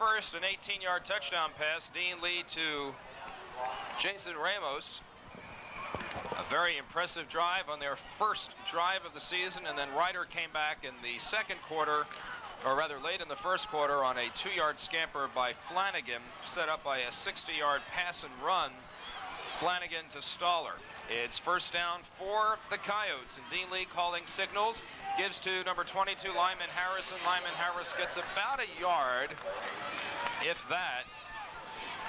first, an 18-yard touchdown pass. Dean Lee to Jason Ramos. A very impressive drive on their first drive of the season, and then Ryder came back in the second quarter, or rather late in the first quarter, on a 2-yard scamper by Flanagan, set up by a 60-yard pass and run. Flanagan to Stoller. It's first down for the Coyotes, and Dean Lee calling signals. Gives to number 22, Lyman Harrison. Lyman Harris gets about a yard, if that.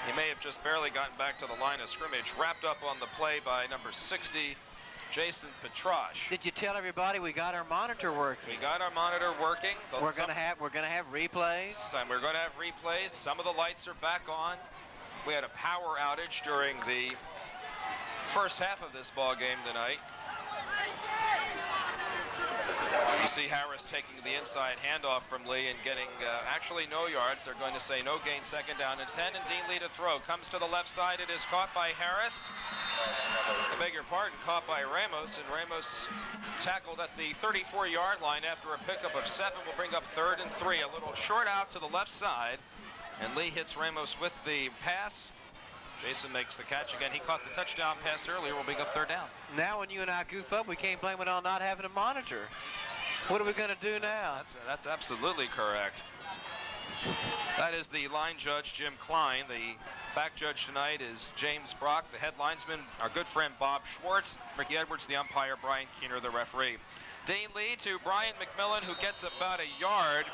He may have just barely gotten back to the line of scrimmage. Wrapped up on the play by number 60, Jason Petrash. Did you tell everybody we got our monitor working? We got our monitor working. We're gonna have replays. We're gonna have replays. Some of the lights are back on. We had a power outage during the first half of this ball game tonight. You see Harris taking the inside handoff from Lee and getting actually no yards. They're going to say no gain, second down and 10, and Dean Lee to throw. Comes to the left side. It is caught by Harris. I beg your pardon, caught by Ramos, and Ramos tackled at the 34-yard line after a pickup of 7. Will bring up 3rd and 3. A little short out to the left side, and Lee hits Ramos with the pass. Jason makes the catch again. He caught the touchdown pass earlier. We'll bring up 3rd down. Now when you and I goof up, we can't blame it on not having a monitor. What are we going to do now? That's absolutely correct. That is the line judge, Jim Klein. The back judge tonight is James Brock. The head linesman, our good friend Bob Schwartz. Ricky Edwards, the umpire. Brian Keener, the referee. Dean Lee to Brian McMillan, who gets about a yard.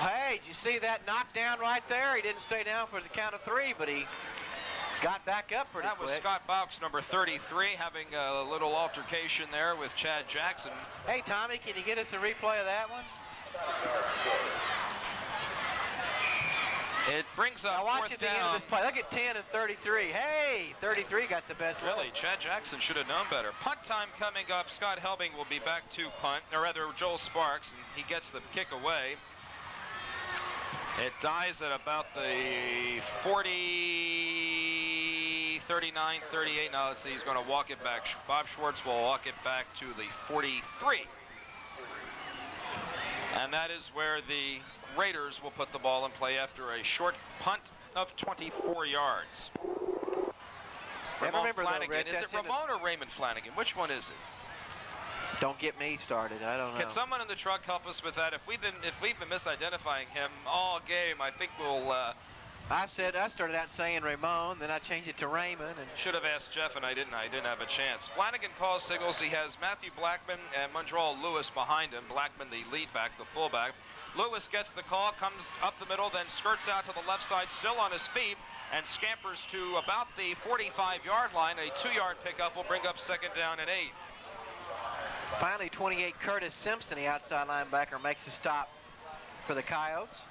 Hey, did you see that knockdown right there? He didn't stay down for the count of 3, but he got back up pretty quick. That was Scott Baux, number 33, having a little altercation there with Chad Jackson. Hey, Tommy, can you get us a replay of that one? It brings up now watch at the end of this play. Look at 10 and 33. Hey, 33 got the best. Really, Chad Jackson should have known better. Punt time coming up. Scott Helbing will be back to punt, or rather Joel Sparks, and he gets the kick away. It dies at about the 40, 39, 38. Now let's see, he's going to walk it back. Bob Schwartz will walk it back to the 43. And that is where the Raiders will put the ball in play after a short punt of 24 yards. Ramon Flanagan. Is it Ramon or Raymond Flanagan? Which one is it? Don't get me started. I don't know. Can someone in the truck help us with that? If we've been misidentifying him all game, I think we'll. I started out saying Ramon, then I changed it to Raymond. And should have asked Jeff, and I didn't have a chance. Flanagan calls signals. He has Matthew Blackman and Mondrall Lewis behind him. Blackman, the lead back, the fullback. Lewis gets the call, comes up the middle, then skirts out to the left side, still on his feet, and scampers to about the 45-yard line. A 2-yard pickup will bring up second down and 8. Finally, 28, Curtis Simpson, the outside linebacker, makes a stop for the Coyotes.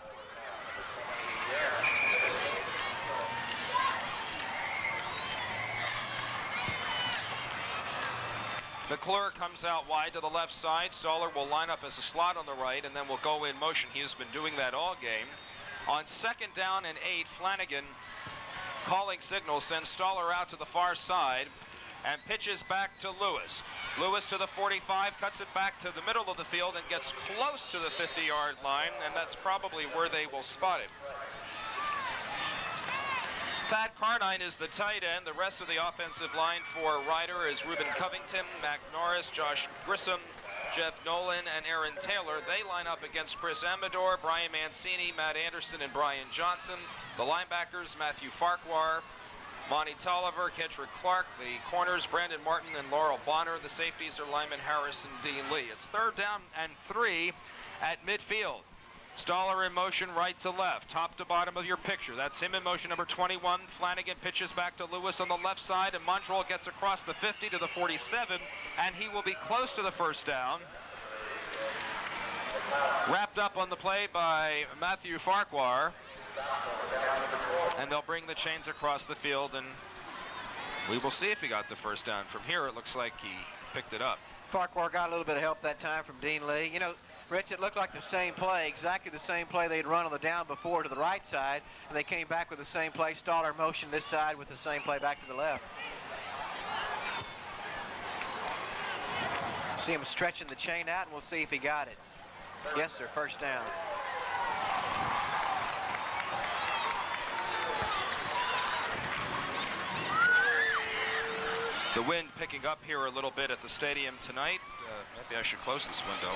McClure comes out wide to the left side. Stoller will line up as a slot on the right, and then will go in motion. He has been doing that all game. On second down and 8, Flanagan, calling signals, sends Stoller out to the far side and pitches back to Lewis. Lewis to the 45, cuts it back to the middle of the field and gets close to the 50-yard line, and that's probably where they will spot it. Thad Carnine is the tight end. The rest of the offensive line for Ryder is Reuben Covington, Mac Norris, Josh Grissom, Jeff Nolan, and Aaron Taylor. They line up against Chris Amador, Brian Mancini, Matt Anderson, and Brian Johnson. The linebackers, Matthew Farquhar, Monty Tolliver, Kendrick Clark. The corners, Brandon Martin and Laurel Bonner. The safeties are Lyman Harris and Dean Lee. It's third down and 3 at midfield. Stoller in motion right to left, top to bottom of your picture. That's him in motion, number 21. Flanagan pitches back to Lewis on the left side, and Montrell gets across the 50 to the 47, and he will be close to the first down. Wrapped up on the play by Matthew Farquhar. And they'll bring the chains across the field, and we will see if he got the first down. From here, it looks like he picked it up. Farquhar got a little bit of help that time from Dean Lee. You know, Rich, it looked like the same play, exactly the same play they'd run on the down before to the right side, and they came back with the same play. Stoller motion this side with the same play back to the left. See him stretching the chain out, and we'll see if he got it. Yes, sir, first down. the wind picking up here a little bit at the stadium tonight. Maybe I should close this window.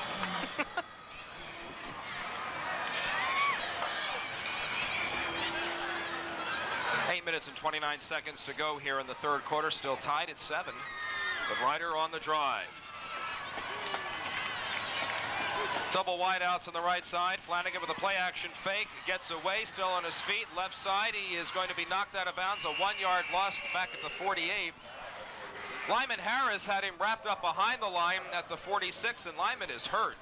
8 minutes and 29 seconds to go here in the third quarter. Still tied at 7. But Ryder on the drive. Double wideouts on the right side. Flanagan with a play-action fake. Gets away, still on his feet. Left side, he is going to be knocked out of bounds. A 1-yard loss back at the 48. Lyman Harris had him wrapped up behind the line at the 46, and Lyman is hurt.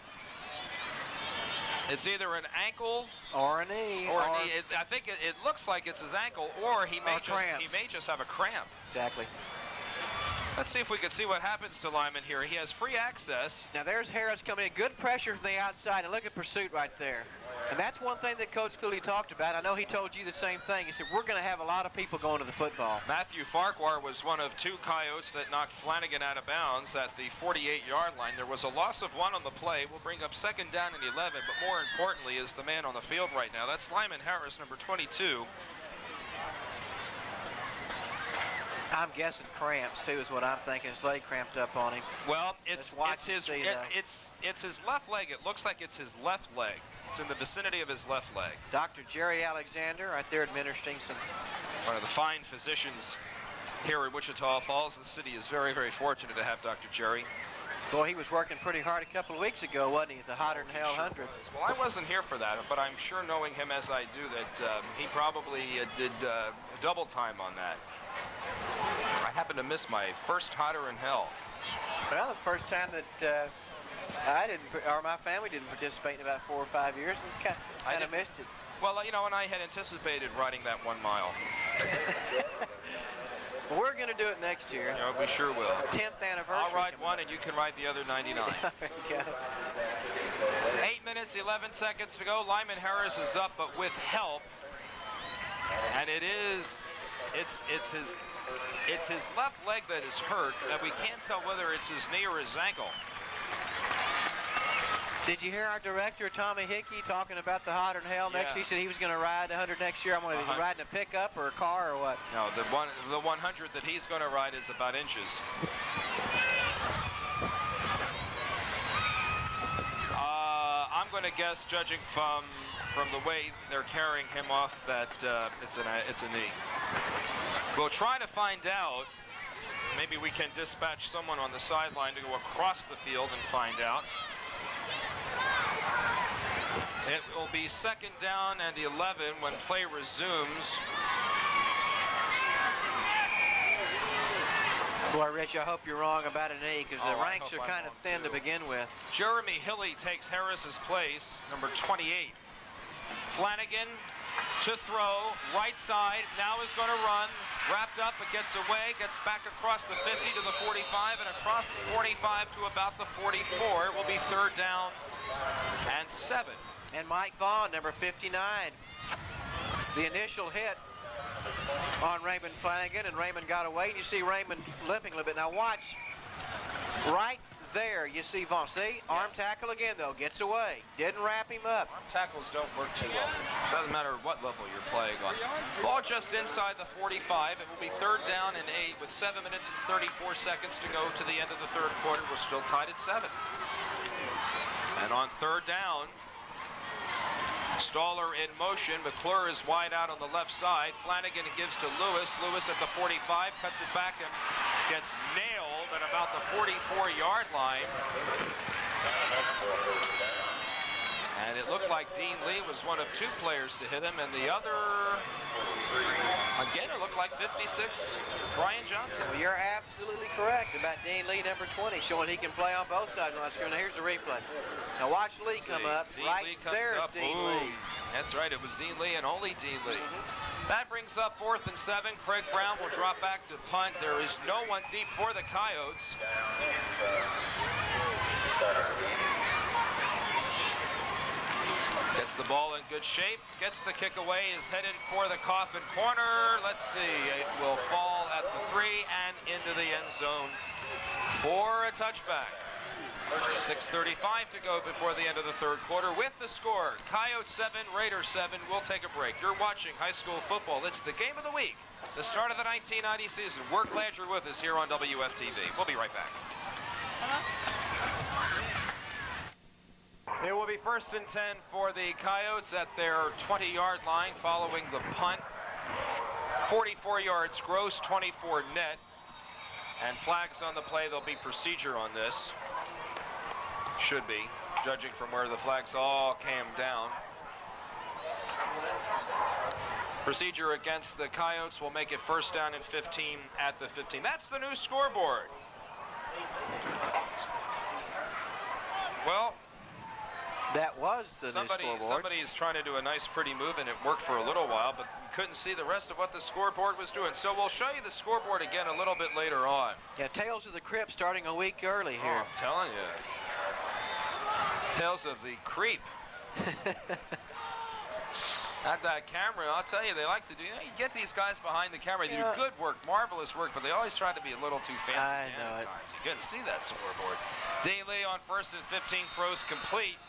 It's either an ankle or a knee. Or a knee. I think it looks like it's his ankle, or he may just have a cramp. Exactly. Let's see if we can see what happens to Lyman here. He has free access. Now there's Harris coming in. Good pressure from the outside, and look at pursuit right there. And that's one thing that Coach Cooley talked about. I know he told you the same thing. He said, we're going to have a lot of people going to the football. Matthew Farquhar was one of 2 Coyotes that knocked Flanagan out of bounds at the 48-yard line. There was a loss of 1 on the play. We'll bring up 2nd down and 11, but more importantly is the man on the field right now. That's Lyman Harris, number 22. I'm guessing cramps, too, is what I'm thinking. His leg cramped up on him. Well, it's his left leg. It looks like it's his left leg. It's in the vicinity of his left leg. Dr. Jerry Alexander right there administering some. One of the fine physicians here in Wichita Falls. The city is very, very fortunate to have Dr. Jerry. Boy, he was working pretty hard a couple of weeks ago, wasn't he, at the Hotter Than Hell 100? Well, I wasn't here for that, but I'm sure, knowing him as I do, that he probably did double time on that. I happened to miss my first Hotter in Hell. Well, the first time that I didn't, or my family didn't participate in about 4 or 5 years, and it's kind of missed it. Well, you know, and I had anticipated riding that 1 mile. Well, we're going to do it next year. Yeah, we sure will. 10th anniversary. I'll ride 1, and you can ride the other 99. 8 minutes, 11 seconds to go. Lyman Harris is up, but with help. And it's his left leg that is hurt, and we can't tell whether it's his knee or his ankle. Did you hear our director, Tommy Hickey, talking about the Hotter Than Hell next? Yeah. He said he was going to ride 100 next year. I'm going to be riding a pickup or a car or what? No, the 100 that he's going to ride is about inches. I'm going to guess, judging from the way they're carrying him off, that it's a knee. We'll try to find out. Maybe we can dispatch someone on the sideline to go across the field and find out. It will be 2nd down and 11 when play resumes. Boy, Rich, I hope you're wrong about an knee, because the ranks are kind of thin to begin with. Jeremy Hilly takes Harris's place, number 28. Flanagan to throw, right side, now is going to run, wrapped up, but gets away, gets back across the 50 to the 45, and across the 45 to about the 44. It will be 3rd down and 7. And Mike Vaughn, number 59. The initial hit on Raymond Flanagan, and Raymond got away. And you see Raymond limping a little bit. Now watch, right there you see Vaughn. See, arm tackle again though, gets away. Didn't wrap him up. Arm tackles don't work too well. Doesn't matter what level you're playing on. Ball just inside the 45. It will be 3rd down and 8 with 7 minutes and 34 seconds to go to the end of the third quarter. We're still tied at 7. And on 3rd down, Staller in motion. McClure is wide out on the left side. Flanagan gives to Lewis. Lewis at the 45, cuts it back and gets nailed at about the 44-yard line. And it looked like Dean Lee was one of 2 players to hit him, and the other, again, it looked like 56, Brian Johnson. Well, you're absolutely correct about Dean Lee, number 20, showing he can play on both sides of the screen. Now here's the replay. Now watch Lee come up. Dean right Lee comes there is up. Dean Boom. Lee. That's right, it was Dean Lee and only Dean Lee. That brings up 4th and 7. Craig Brown will drop back to punt. There is no one deep for the Coyotes. Gets the ball in good shape, gets the kick away, is headed for the coffin corner. Let's see, it will fall at the 3 and into the end zone for a touchback. 6th 6:35 to go before the end of the third quarter. With the score, Coyotes 7, Raiders 7. We'll take a break. You're watching high school football. It's the game of the week, the start of the 1990 season. We're glad you're with us here on WFTV. We'll be right back. It will be 1st and 10 for the Coyotes at their 20-yard line following the punt. 44 yards gross, 24 net. And flags on the play. There'll be procedure on this. Should be, judging from where the flags all came down. Procedure against the Coyotes will make it 1st down and 15 at the 15. That's the new scoreboard. Well, that was the new scoreboard. Somebody is trying to do a nice, pretty move, and it worked for a little while, but couldn't see the rest of what the scoreboard was doing. So we'll show you the scoreboard again a little bit later on. Yeah, Tales of the Crypt starting a week early here. Oh, I'm telling you. Tales of the Creep. At that camera, I'll tell you, they like to do, you get these guys behind the camera, they do good work, marvelous work, but they always try to be a little too fancy. I know it. You couldn't see that scoreboard. Dean Lee on 1st and 15, throws complete.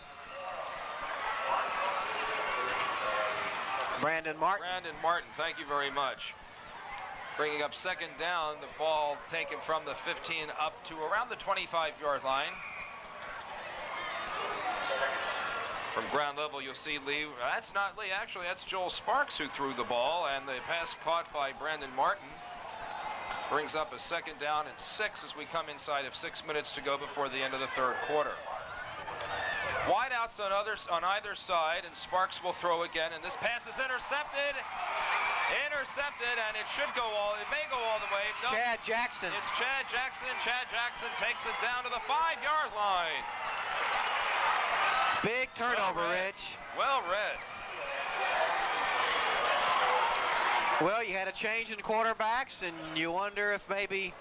Brandon Martin. Brandon Martin, thank you very much. Bringing up 2nd down, the ball taken from the 15 up to around the 25-yard line. From ground level, you'll see Lee. That's not Lee, actually, that's Joel Sparks who threw the ball, and the pass caught by Brandon Martin. Brings up a 2nd down and 6 as we come inside of 6 minutes to go before the end of the third quarter. Wideouts on either side, and Sparks will throw again, and this pass is intercepted. Intercepted, and it should go it may go all the way. No, Chad Jackson. It's Chad Jackson. Chad Jackson takes it down to the 5-yard line. Big turnover, Rich. Well read. Well, you had a change in quarterbacks, and you wonder if maybe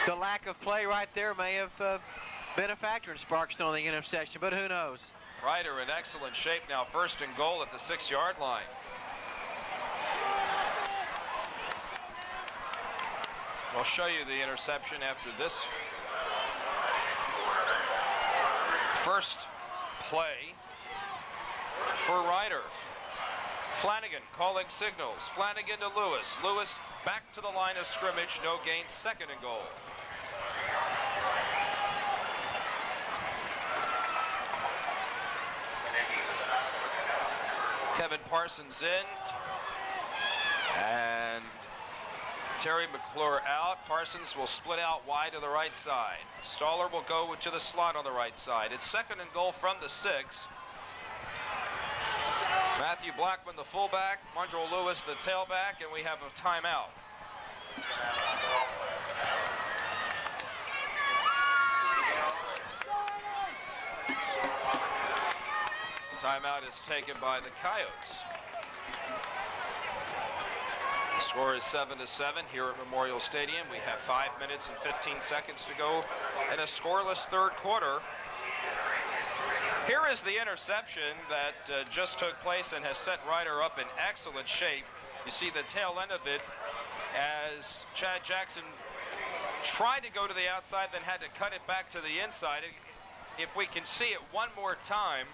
the lack of play right there may have been a factor in Sparks throwing the interception, but who knows? Ryder in excellent shape now, 1st and goal at the 6-yard line. We'll show you the interception after this. First play for Ryder. Flanagan calling signals. Flanagan to Lewis. Lewis back to the line of scrimmage. No gain. 2nd and goal. Kevin Parsons in. And Terry McClure out. Parsons will split out wide to the right side. Stoller will go to the slot on the right side. It's 2nd and goal from the 6. Matthew Blackman, the fullback. Monroe Lewis, the tailback, and we have a timeout. Timeout is taken by the Coyotes. The score is 7-7 here at Memorial Stadium. We have 5 minutes and 15 seconds to go in a scoreless third quarter. Here is the interception that just took place and has set Ryder up in excellent shape. You see the tail end of it as Chad Jackson tried to go to the outside, then had to cut it back to the inside. If we can see it one more time.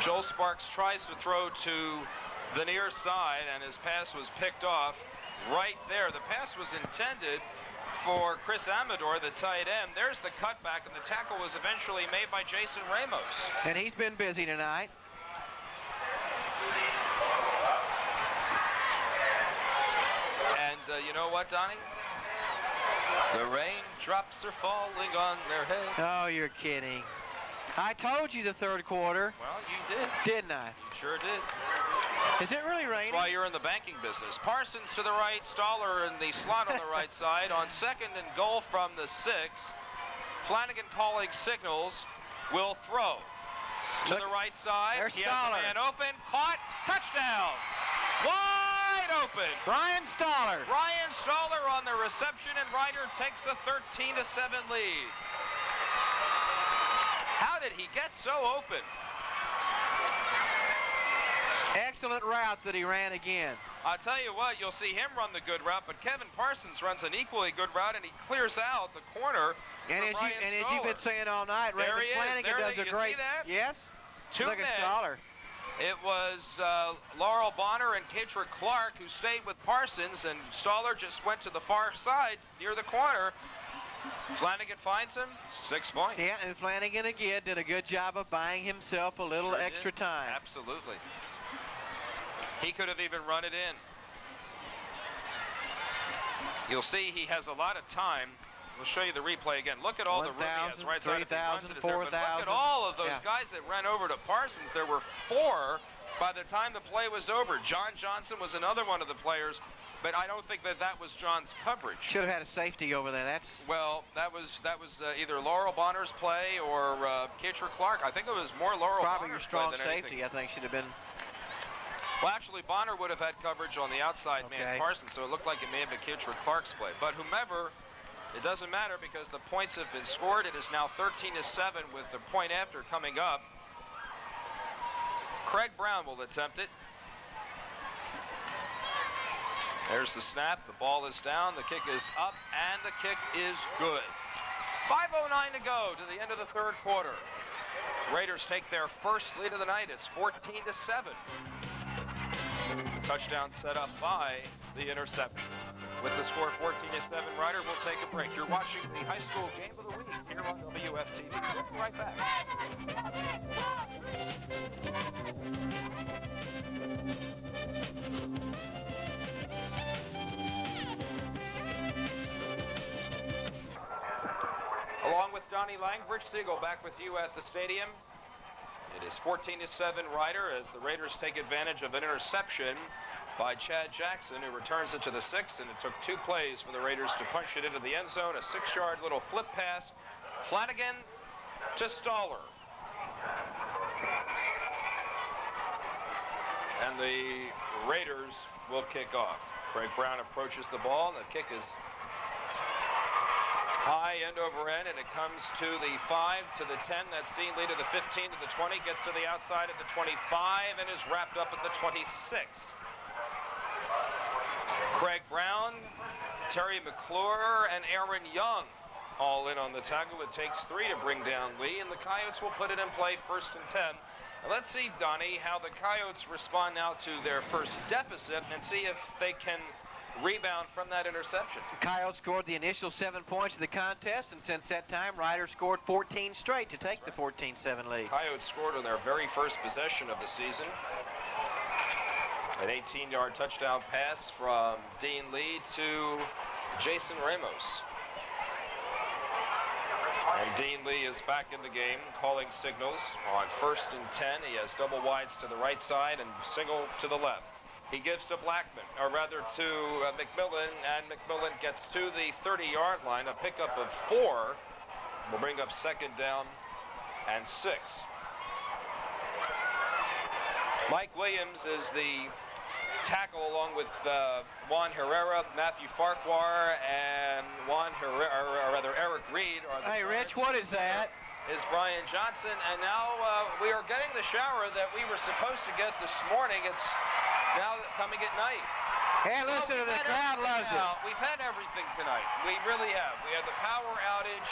Joel Sparks tries to throw to the near side, and his pass was picked off right there. The pass was intended for Chris Amador, the tight end. There's the cutback, and the tackle was eventually made by Jason Ramos. And he's been busy tonight. And you know what, Donnie? The raindrops are falling on their head. Oh, you're kidding. I told you the third quarter. Well, you did. Didn't I? You sure did. Is it really raining? That's why you're in the banking business. Parsons to the right, Stoller in the slot on the right side. On 2nd and goal from the 6. Flanagan calling signals. Will throw. To the right side. There's He has Stoller. a man open. Caught. Touchdown. Wide open. Brian Stoller. Brian Stoller on the reception, and Ryder takes a 13-7 lead. How did he get so open? Excellent route that he ran again. I'll tell you what, you'll see him run the good route, but Kevin Parsons runs an equally good route, and he clears out the corner. And as you've been saying all night, there Raymond Flanagan does a great. See that? Yes. Two Look men. at Stoller. It was Laurel Bonner and Keitra Clark who stayed with Parsons, and Stoller just went to the far side near the corner. Flanagan finds him, 6 points. Yeah, and Flanagan again did a good job of buying himself a little extra time. Absolutely. He could have even run it in. You'll see he has a lot of time. We'll show you the replay again. Look at all the room he has right side. 3,000, 4,000. Look at all of those guys that ran over to Parsons. There were 4 by the time the play was over. John Johnson was another one of the players, but I don't think that was John's coverage. Should have had a safety over there. Well, that was either Laurel Bonner's play or Keitra Clark. I think it was more Laurel Probably Bonner's your strong play than safety, anything. I think, should have been. Well, actually, Bonner would have had coverage on the outside man, Parsons, so it looked like it may have been Keitra Clark's play. But whomever, it doesn't matter because the points have been scored. It is now 13-7 with the point after coming up. Craig Brown will attempt it. There's the snap. The ball is down. The kick is up, and the kick is good. 5:09 to go to the end of the third quarter. Raiders take their first lead of the night. It's 14-7. Touchdown set up by the interception. With the score 14-7, Ryder will take a break. You're watching the high school game of the week here on WFTV. We'll be right back. Along with Donnie Langbridge, Siegel back with you at the stadium. It is 14-7 Ryder as the Raiders take advantage of an interception by Chad Jackson, who returns it to the 6, and it took 2 plays for the Raiders to punch it into the end zone. A 6-yard little flip pass. Flanagan to Stoller. And the Raiders will kick off. Craig Brown approaches the ball, and the kick is high end over end, and it comes to the 5, to the 10. That's Dean Lee to the 15, to the 20, gets to the outside at the 25, and is wrapped up at the 26. Craig Brown, Terry McClure, and Aaron Young all in on the tackle. It takes 3 to bring down Lee, and the Coyotes will put it in play 1st and 10. Now let's see, Donnie, how the Coyotes respond now to their first deficit and see if they can rebound from that interception. The Coyotes scored the initial 7 points of the contest, and since that time, Ryder scored 14 straight to take the 14-7 lead. Coyotes scored on their very first possession of the season. An 18-yard touchdown pass from Dean Lee to Jason Ramos. And Dean Lee is back in the game, calling signals on 1st and 10. He has double wides to the right side and single to the left. He gives to Blackman, or rather to McMillan, and McMillan gets to the 30-yard line. A pickup of 4 will bring up 2nd down and 6. Mike Williams is the tackle along with Juan Herrera, Matthew Farquhar, and Eric Reed. Hey, Rich, what is that? Is Brian Johnson, and now we are getting the shower that we were supposed to get this morning. It's now coming at night. Hey, listen to the crowd loves it. We've had everything tonight. We really have. We had the power outage.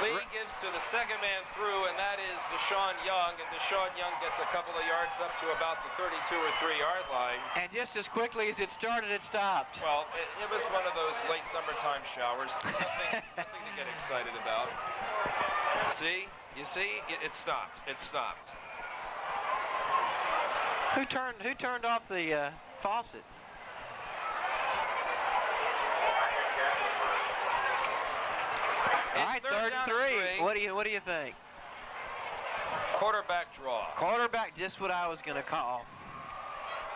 Lee gives to the 2nd man through, and that is Deshaun Young, and Deshaun Young gets a couple of yards up to about the 32 or 3-yard line. And just as quickly as it started, it stopped. Well, it was one of those late summertime showers. Nothing to get excited about. You see, it stopped. It stopped. Who turned off the faucet? All right, 3rd and 3. What do you think? Quarterback draw. Quarterback, just what I was going to call.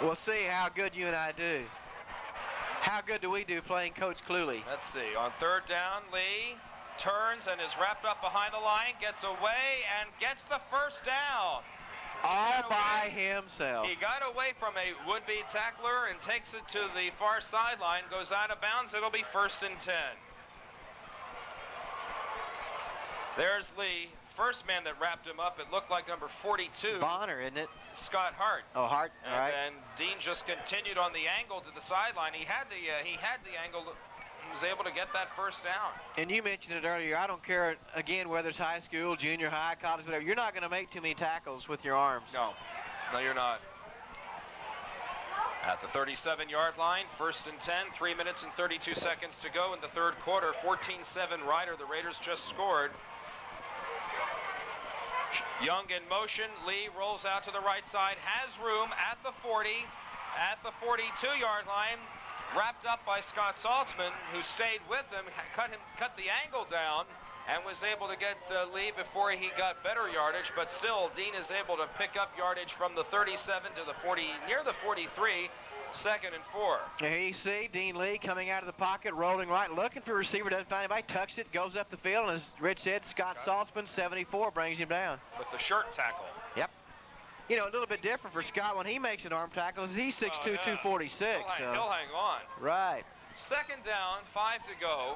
We'll see how good you and I do. How good do we do playing Coach Cluley? Let's see. On 3rd down, Lee turns and is wrapped up behind the line, gets away, and gets the 1st down. All by himself. He got away from a would-be tackler and takes it to the far sideline, goes out of bounds. It'll be 1st and 10. There's Lee. First man that wrapped him up, it looked like number 42. Bonner, isn't it? Scott Hart. Oh, Hart. And All right. then Dean just continued on the angle to the sideline. He had the angle. He was able to get that first down. And you mentioned it earlier. I don't care, again, whether it's high school, junior high, college, whatever. You're not going to make too many tackles with your arms. No, you're not. At the 37-yard line, 1st and 10, 3 minutes and 32 seconds to go in the third quarter. 14-7 Ryder. The Raiders just scored. Young in motion. Lee rolls out to the right side. Has room at the 40. At the 42-yard line. Wrapped up by Scott Saltzman, who stayed with him, cut the angle down, and was able to get Lee before he got better yardage. But still, Dean is able to pick up yardage from the 37 to the 40, near the 43, 2nd and 4. Here you see Dean Lee coming out of the pocket, rolling right, looking for a receiver, doesn't find anybody, tucks it, goes up the field, and as Rich said, Scott Saltzman, 74, brings him down. With the shirt tackle. Yep. You know, a little bit different for Scott when he makes an arm tackle. He's 6'2", 246. He'll hang on. Right. 2nd down, 5 to go.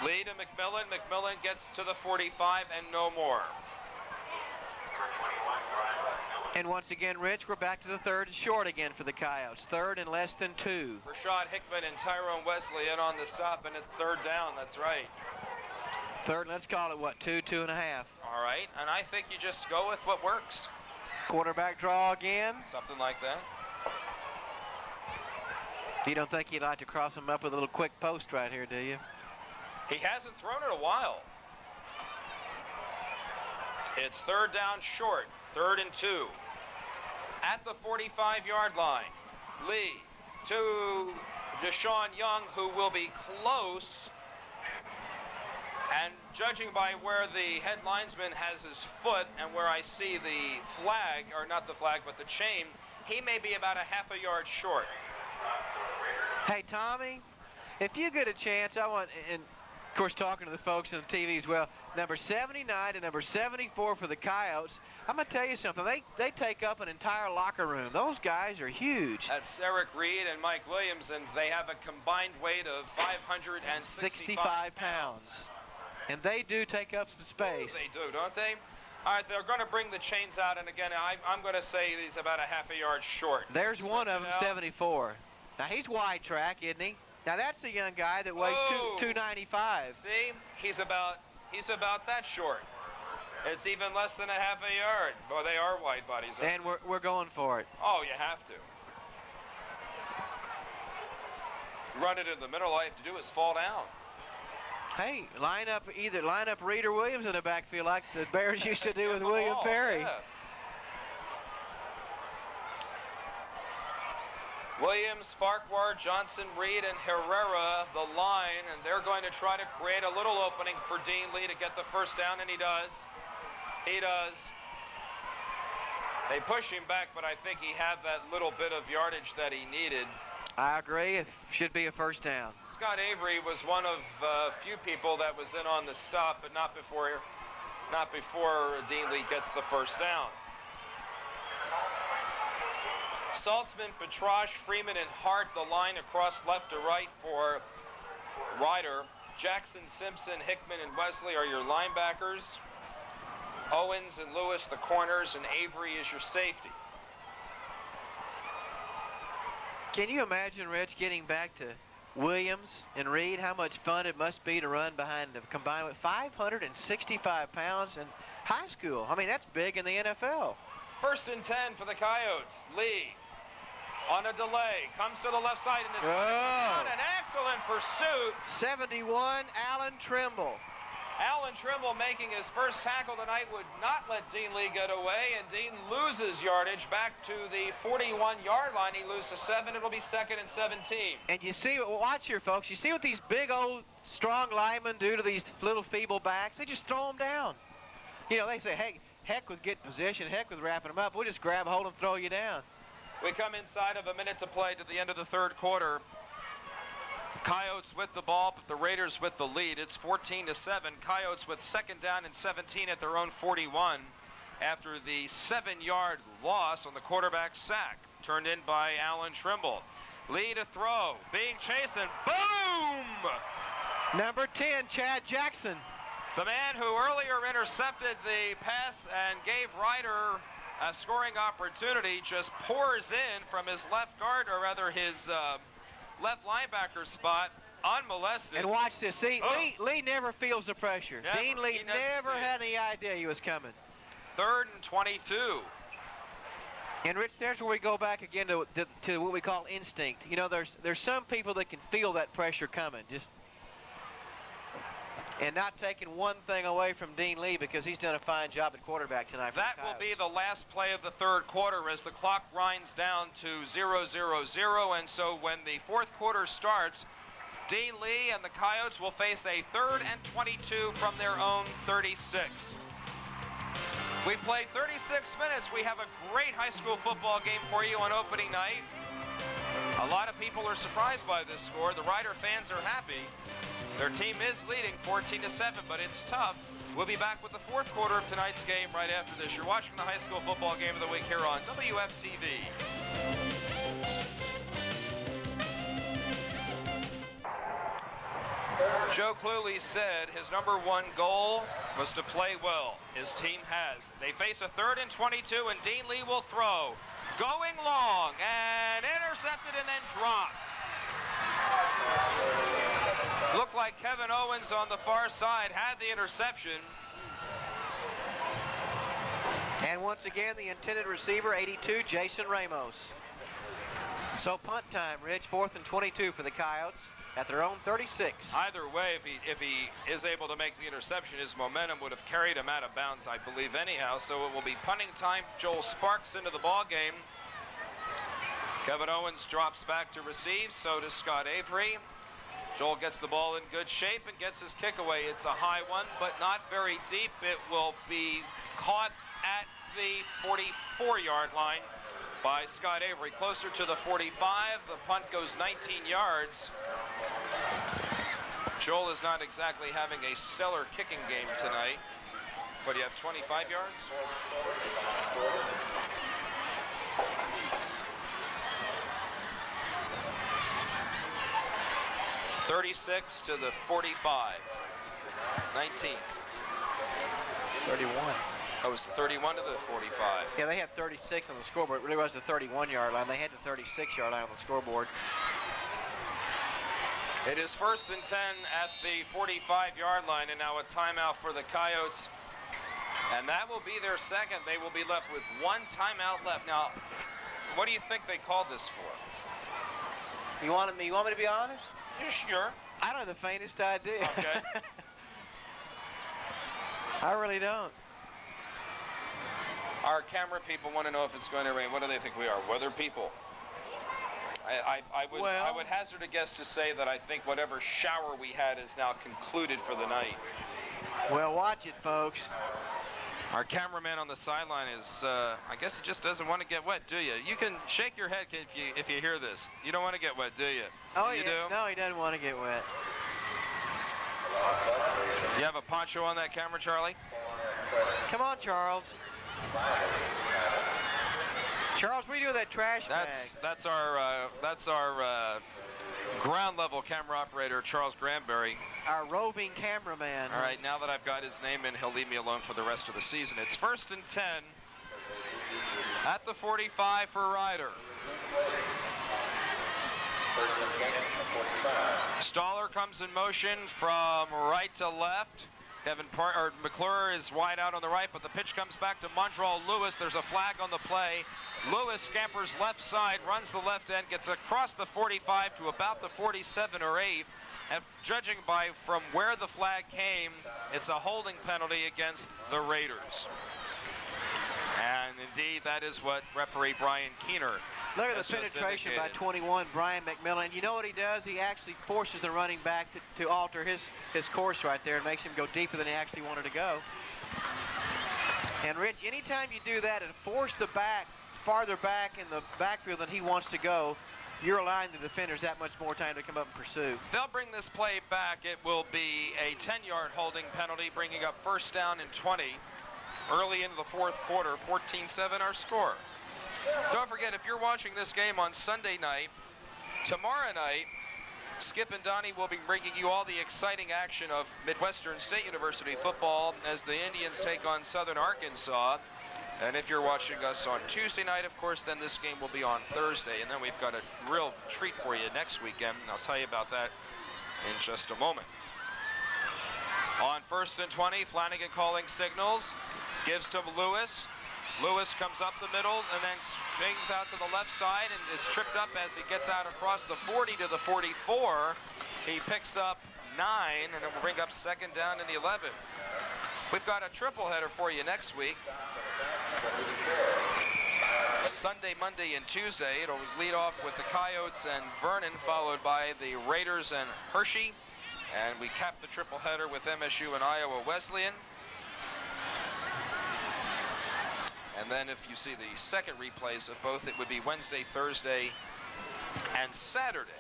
Lee to McMillan. McMillan gets to the 45 and no more. And once again, Rich, we're back to the 3rd and short again for the Coyotes. 3rd and less than 2. Rashad Hickman and Tyrone Wesley in on the stop, and it's 3rd down. That's right. 3rd, let's call it, what, 2.5. All right, and I think you just go with what works. Quarterback draw again. Something like that. You don't think you'd like to cross him up with a little quick post right here, do you? He hasn't thrown in a while. It's 3rd down short, 3rd and 2. At the 45-yard line, Lee to Deshaun Young, who will be close. And judging by where the head linesman has his foot and where I see the flag, or not the flag, but the chain, he may be about a half a yard short. Hey, Tommy, if you get a chance, I want, and of course talking to the folks on the TV as well, number 79 and number 74 for the Coyotes, I'm going to tell you something. They take up an entire locker room. Those guys are huge. That's Eric Reed and Mike Williams, and they have a combined weight of 565 pounds. And they do take up some space. They do, don't they? All right, they're going to bring the chains out, and again, I'm going to say he's about a half a yard short. There's one of them, 74. Now, he's wide track, isn't he? Now, that's a young guy that weighs 295. See? He's about that short. It's even less than a half a yard. Boy, they are wide bodies. And we're going for it. Oh, you have to. Run it in the middle. All you have to do is fall down. Hey, line up Reed or Williams in the backfield like the Bears used to do with William Perry. Yeah. Williams, Farquhar, Johnson, Reed, and Herrera, the line, and they're going to try to create a little opening for Dean Lee to get the first down, and he does. He does. They push him back, but I think he had that little bit of yardage that he needed. I agree. It should be a first down. Scott Avery was one of a few people that was in on the stop, but not before Dean Lee gets the first down. Saltzman, Petrash, Freeman, and Hart, the line across left to right for Ryder. Jackson, Simpson, Hickman, and Wesley are your linebackers. Owens and Lewis, the corners, and Avery is your safety. Can you imagine, Rich, getting back to Williams and Reed, how much fun it must be to run behind them combined with 565 pounds in high school? I mean, that's big in the NFL. 1st and 10 for the Coyotes. Lee on a delay, comes to the left side in this an excellent pursuit. 71, Alan Trimble. Alan Trimble making his first tackle tonight would not let Dean Lee get away, and Dean loses yardage back to the 41-yard line. He loses 7. It'll be 2nd and 17. And you see, watch here, folks. You see what these big, old, strong linemen do to these little feeble backs? They just throw them down. You know, they say, hey, heck with getting position, heck with wrapping them up. We'll just grab hold and throw you down. We come inside of a minute to play to the end of the third quarter. Coyotes with the ball, but the Raiders with the lead. It's 14-7. Coyotes with 2nd down and 17 at their own 41 after the 7-yard loss on the quarterback sack turned in by Alan Trimble. Lee to throw, being chased, and boom! Number 10, Chad Jackson. The man who earlier intercepted the pass and gave Ryder a scoring opportunity just pours in from his left guard, or rather his left linebacker spot, unmolested. And watch this. See, Oh. Lee never feels the pressure. Never. Dean Lee He doesn't never see it. had any idea he was coming. 3rd and 22. And Rich, there's where we go back again to what we call instinct. You know, there's some people that can feel that pressure coming, and not taking one thing away from Dean Lee, because he's done a fine job at quarterback tonight. That will be the last play of the 3rd quarter as the clock grinds down to 0-0-0, and so when the 4th quarter starts, Dean Lee and the Coyotes will face a 3rd and 22 from their own 36. We played 36 minutes. We have a great high school football game for you on opening night. A lot of people are surprised by this score. The Ryder fans are happy. Their team is leading 14-7, but it's tough. We'll be back with the 4th quarter of tonight's game right after this. You're watching the high school football game of the week here on WFTV. Joe Cluley said his #1 goal was to play well. His team has. They face a 3rd and 22, and Dean Lee will throw. Going long, and intercepted and then dropped. Looked like Kevin Owens on the far side had the interception. And once again, the intended receiver, 82, Jason Ramos. So punt time, Rich. 4th and 22 for the Coyotes at their own 36. Either way, if he is able to make the interception, his momentum would have carried him out of bounds, I believe, anyhow. So it will be punting time. Joel Sparks into the ball game. Kevin Owens drops back to receive. So does Scott Avery. Joel gets the ball in good shape and gets his kick away. It's a high one, but not very deep. It will be caught at the 44-yard line by Scott Avery. Closer to the 45. The punt goes 19 yards. Joel is not exactly having a stellar kicking game tonight. But you have 25 yards? 36 to the 45. 19. 31. Oh, it was 31 to the 45. Yeah, they had 36 on the scoreboard. It really was the 31-yard line. They had the 36-yard line on the scoreboard. It is 1st and 10 at the 45-yard line, and now a timeout for the Coyotes. And that will be their second. They will be left with one timeout left. Now, what do you think they called this for? You want me to be honest? You sure? I don't have the faintest idea. Okay. I really don't. Our camera people want to know if it's going to rain. What do they think we are? Weather people? I would hazard a guess to say that I think whatever shower we had is now concluded for the night. Well, watch it, folks. Our cameraman on the sideline is, I guess he just doesn't want to get wet, do you? You can shake your head if you hear this. You don't want to get wet, do you? Oh, you yeah. do? No, he doesn't want to get wet. You have a poncho on that camera, Charlie? Come on, Charles. Charles, what do you do with that trash bag? That's our ground level camera operator, Charles Granberry. Our roving cameraman. All right, now that I've got his name in, he'll leave me alone for the rest of the season. It's 1st and 10 at the 45 for Ryder. Stoller comes in motion from right to left. McClure is wide out on the right, but the pitch comes back to Mondrall Lewis. There's a flag on the play. Lewis scampers left side, runs the left end, gets across the 45 to about the 47 or 8. And judging from where the flag came, it's a holding penalty against the Raiders. And indeed, that is what referee Brian Keener Look at has the just penetration by indicated. 21, Brian McMillan. You know what he does? He actually forces the running back to alter his course right there and makes him go deeper than he actually wanted to go. And Rich, anytime you do that and force the back farther back in the backfield than he wants to go, you're allowing the defenders that much more time to come up and pursue. They'll bring this play back. It will be a 10-yard holding penalty, bringing up 1st down and 20. Early into the 4th quarter, 14-7 our score. Don't forget, if you're watching this game on Sunday night, tomorrow night, Skip and Donnie will be bringing you all the exciting action of Midwestern State University football as the Indians take on Southern Arkansas. And if you're watching us on Tuesday night, of course, then this game will be on Thursday. And then we've got a real treat for you next weekend, and I'll tell you about that in just a moment. On 1st and 20, Flanagan calling signals, gives to Lewis. Lewis comes up the middle and then swings out to the left side and is tripped up as he gets out across the 40 to the 44. He picks up 9, and it will bring up 2nd down and 11. We've got a triple header for you next week. Sunday, Monday, and Tuesday. It'll lead off with the Coyotes and Vernon, followed by the Raiders and Hershey. And we cap the triple header with MSU and Iowa Wesleyan. And then if you see the second replays of both, it would be Wednesday, Thursday, and Saturday.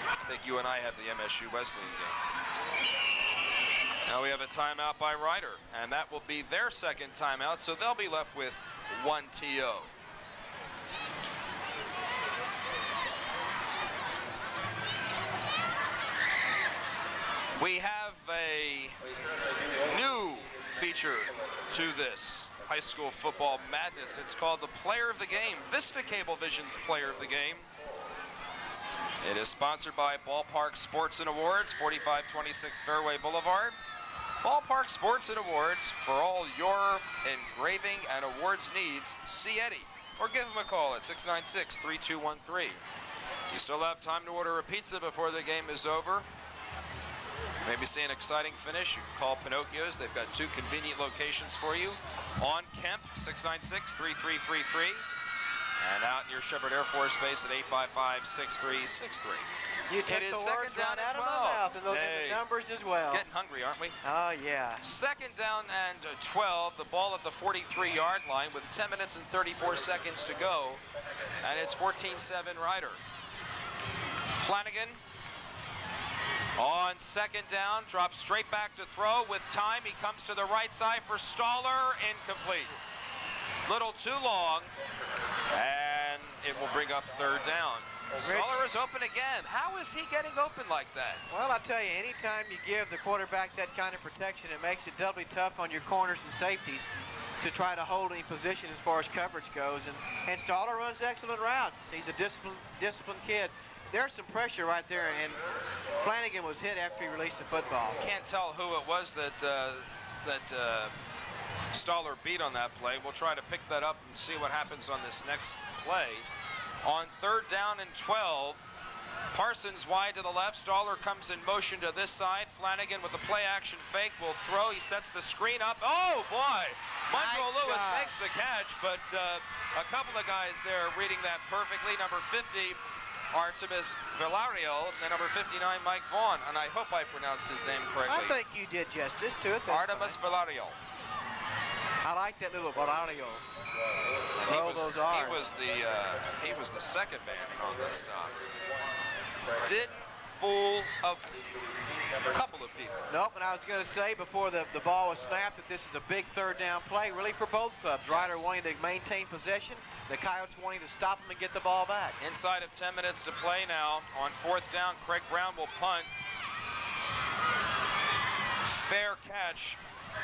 I think you and I have the MSU Wesleyan game. Now we have a timeout by Ryder, and that will be their second timeout, so they'll be left with 1 TO. We have a new feature to this high school football madness. It's called the Player of the Game, Vista Cablevision's Player of the Game. It is sponsored by Ballpark Sports and Awards, 4526 Fairway Boulevard. Ballpark Sports and Awards, for all your engraving and awards needs, see Eddie or give him a call at 696-3213. You still have time to order a pizza before the game is over. Maybe see an exciting finish. You can call Pinocchio's. They've got 2 convenient locations for you. On Kemp, 696-3333. And out near Shepherd Air Force Base at 855-6363. You took the words right out of my mouth, and those are the numbers as well. Getting hungry, aren't we? Oh, yeah. 2nd down and 12. The ball at the 43-yard line with 10 minutes and 34 seconds to go. And it's 14-7 Ryder. Flanagan on 2nd down, drops straight back to throw with time. He comes to the right side for Stoller, incomplete. Little too long, and it will bring up 3rd down. Stoller is open again. How is he getting open like that? Well, I'll tell you, anytime you give the quarterback that kind of protection, it makes it doubly tough on your corners and safeties to try to hold any position as far as coverage goes. And Stoller runs excellent routes. He's a disciplined kid. There's some pressure right there, and Flanagan was hit after he released the football. Can't tell who it was that Stoller beat on that play. We'll try to pick that up and see what happens on this next play. On 3rd down and 12, Parsons wide to the left. Stoller comes in motion to this side. Flanagan with the play action fake will throw. He sets the screen up. Oh boy! Monroe Lewis makes the catch, but a couple of guys there reading that perfectly. Number 50, Artemis Villarreal, and number 59, Mike Vaughn. And I hope I pronounced his name correctly. I think you did justice to it. Artemis Villarreal. I like that little Villarreal. He was the second man on this stop. Didn't fool a couple of people. Nope, and I was going to say before the ball was snapped that this is a big 3rd down play, really for both clubs. Yes. Ryder wanting to maintain possession, the Coyotes wanting to stop them and get the ball back. Inside of 10 minutes to play now. On 4th down, Craig Brown will punt. Fair catch,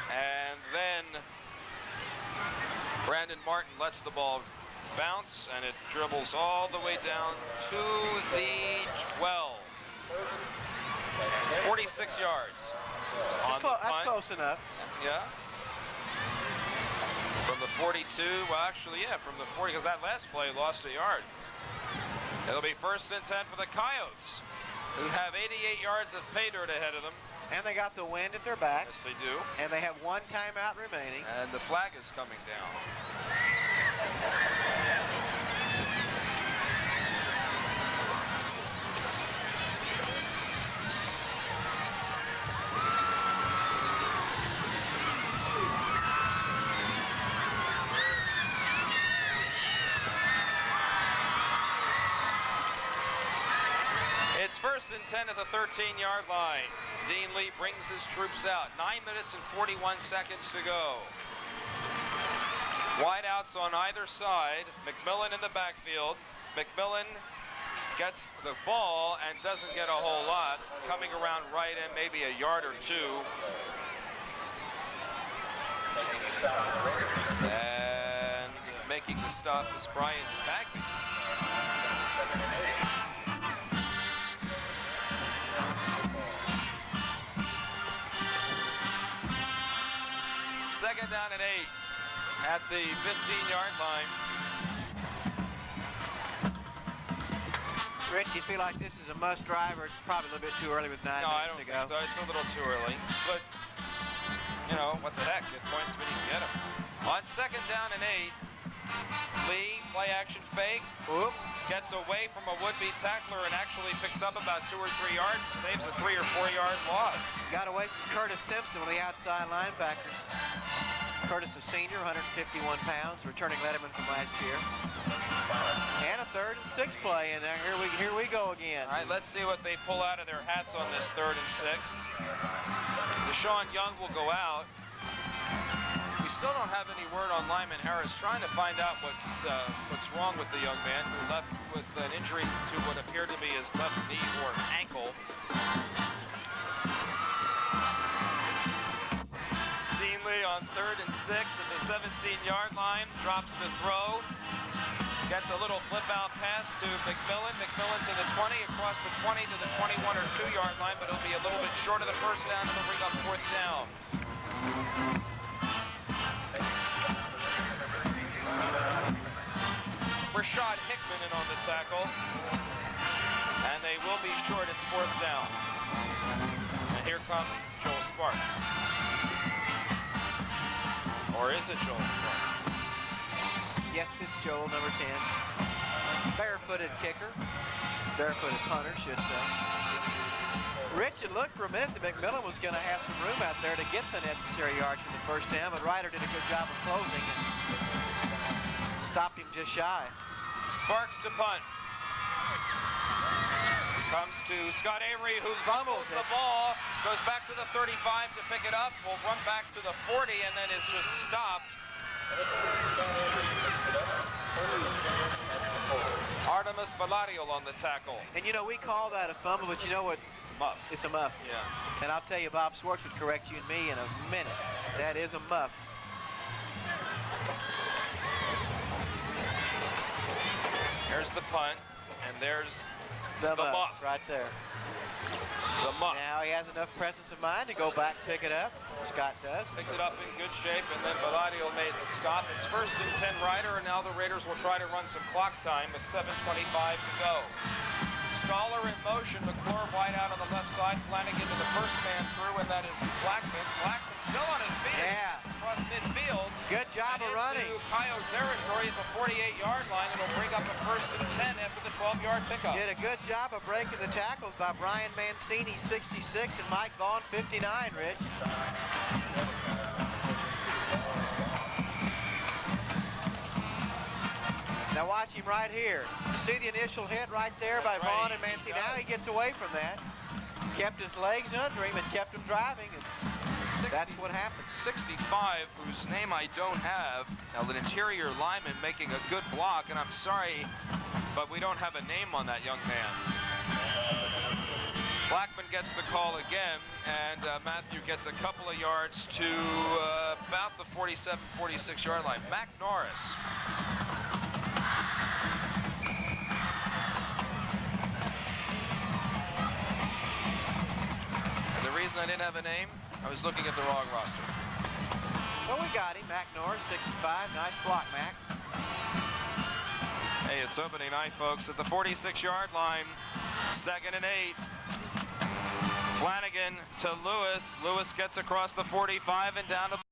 and then Brandon Martin lets the ball bounce, and it dribbles all the way down to the 12. 46 yards on the punt. That's close enough. Yeah. From the 42, well, actually, yeah, from the 40, because that last play lost a yard. It'll be 1st and 10 for the Coyotes, who have 88 yards of pay dirt ahead of them. And they got the wind at their back. Yes, they do. And they have 1 timeout remaining. And the flag is coming down. It's 1st and 10 at the 13-yard line. Dean Lee brings his troops out. 9 minutes and 41 seconds to go. Wideouts on either side. McMillan in the backfield. McMillan gets the ball and doesn't get a whole lot. Coming around right and maybe a yard or two. And making the stop is Brian Bagby. Second down and 8 at the 15-yard line. Rich, you feel like this is a must drive, or it's probably a little bit too early with 9 No, I minutes don't to go? think so. It's a little too early. But, you know, what the heck? Get points when you can get them. On second down and 8, Lee, play action fake. Whoop. Gets away from a would-be tackler and actually picks up about 2 or 3 yards and saves a 3 or 4 yard loss. Got away from Curtis Simpson, one of the outside linebackers. Curtis, a senior, 151 pounds, returning Letterman from last year. And a 3rd and 6 play, and here we go again. All right, let's see what they pull out of their hats on this 3rd and 6. Deshaun Young will go out. We still don't have any word on Lyman Harris, trying to find out what's wrong with the young man who left with an injury to what appeared to be his left knee or ankle. Dean Lee on 3rd and 6 at the 17-yard line, drops the throw. Gets a little flip out pass to McMillan. McMillan to the 20, across the 20 to the 21 or 2 yard line, but it'll be a little bit short of the first down. It'll bring up 4th down. Rashad Hickman in on the tackle. And they will be short. It's 4th down. And here comes Joel Sparks. Or is it Joel Sparks? Yes, it's Joel, number 10. Barefooted kicker. Barefooted punter, should say. Rich, it looked for a minute that McMillan was going to have some room out there to get the necessary yards for the first down, but Ryder did a good job of closing and stopped him just shy. Sparks to punt. Comes to Scott Avery, who fumbles the ball, goes back to the 35 to pick it up, will run back to the 40, and then is just stopped. Artemis Valadiel on the tackle. And you know, we call that a fumble, but you know what? Muff. It's a muff. Yeah. And I'll tell you, Bob Swartz would correct you and me in a minute. That is a muff. Here's the punt, and there's The muff. muff right there. The muff. Now he has enough presence of mind to go back, pick it up. Scott does. Picked it up in good shape, and then Valadiel made the stop. It's 1st and 10 Ryder, and now the Raiders will try to run some clock time with 7:25 to go. Scholar in motion, McClure wide out on the left side, Flanagan to the first man through, and that is Blackman. Blackman still on his feet. Yeah. Across midfield. Good job of running. Into Coyote territory at the 48-yard line, and it'll bring up a 1st and 10 after the 12-yard pickup. Did a good job of breaking the tackles by Brian Mancini, 66, and Mike Vaughn, 59, Rich. Now watch him right here. You see the initial hit right there by Vaughn and Mancini. Now he gets away from that. Kept his legs under him and kept him driving. And that's what happened. 65, whose name I don't have. Now, the interior lineman making a good block, and I'm sorry, but we don't have a name on that young man. Blackman gets the call again, and Matthew gets a couple of yards to about the 47, 46-yard line. Mac Norris. And the reason I didn't have a name, I was looking at the wrong roster. Well, we got him. Mac Norris, 65. Nice block, Mac. Hey, it's opening night, folks, at the 46-yard line. 2nd and 8. Flanagan to Lewis. Lewis gets across the 45 and down to